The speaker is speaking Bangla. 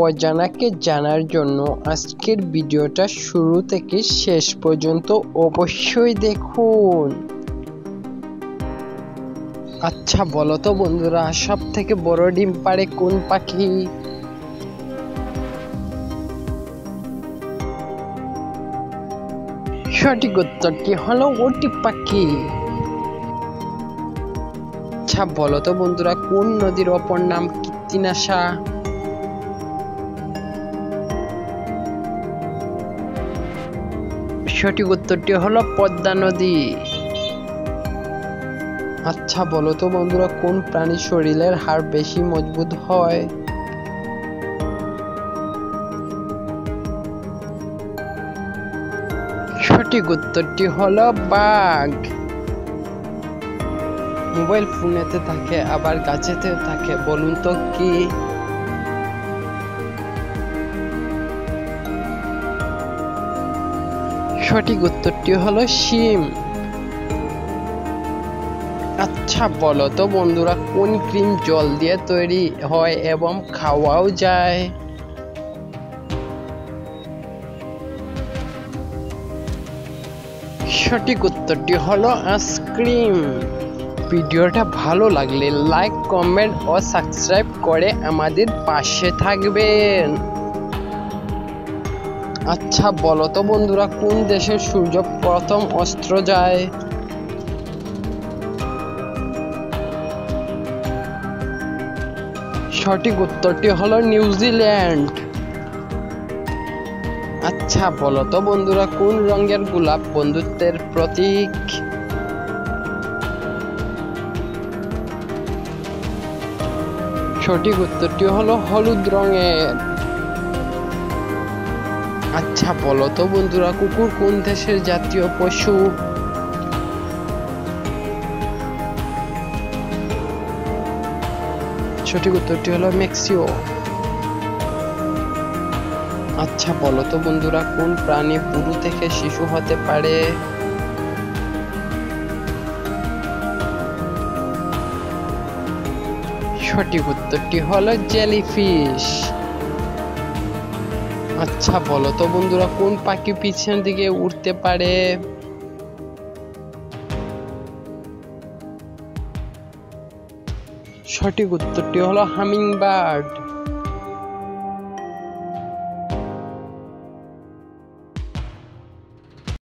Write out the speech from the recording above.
অজানাকে জানার জন্য আজকের ভিডিওটা শুরু থেকে শেষ পর্যন্ত অবশ্যই দেখুন। আচ্ছা বলো তো বন্ধুরা, সব থেকে বড় ডিম পাড়ে কোন পাখি? সঠিক উত্তরটি হলো উট পাখি। আচ্ছা বলো তো বন্ধুরা, কোন নদীর অপর নাম কীর্তিনাশা? সঠিক উত্তরটি হলো পদ্মা নদী। আচ্ছা বলো তো বন্ধুরা, কোন প্রাণীর শরীরের হাড় বেশি মজবুত হয়? সঠিক উত্তরটি হলো বাঘ। মোবাইল ফোনেতে থাকে আবার গাছেতে থাকে, বলুন তো কি? সঠিক উত্তরটি হলো শিম। আচ্ছা বলো তো বন্ধুরা, কোন ক্রিম জল দিয়ে তৈরি হয় এবং খাওয়াও যায়? সঠিক উত্তরটি হলো আইসক্রিম। ভিডিওটা ভালো লাগলে লাইক, কমেন্ট ও সাবস্ক্রাইব করে আমাদের পাশে থাকবেন। আচ্ছা বলো তো বন্ধুরা, কোন দেশের সূর্য প্রথম অস্ত যায়? সঠিক উত্তরটি হলো নিউজিল্যান্ড। আচ্ছা বলো তো বন্ধুরা, কোন রঙের গোলাপ বন্ধুত্বের প্রতীক? সঠিক উত্তরটি হলো হলুদ রঙের। আচ্ছা বলো তো বন্ধুরা, কুকুর কোন দেশের জাতীয় পশু? সঠিক উত্তরটি হলো মেক্সিকো। আচ্ছা বলো তো বন্ধুরা, কোন প্রাণী বুড়ো থেকে শিশু হতে পারে? সঠিক উত্তরটি হলো জেলিফিশ। আচ্ছা বলো তো বন্ধুরা, কোন পাখি পিছনের দিকে উড়তে পারে? সঠিক উত্তরটি হলো হামিং বার্ড।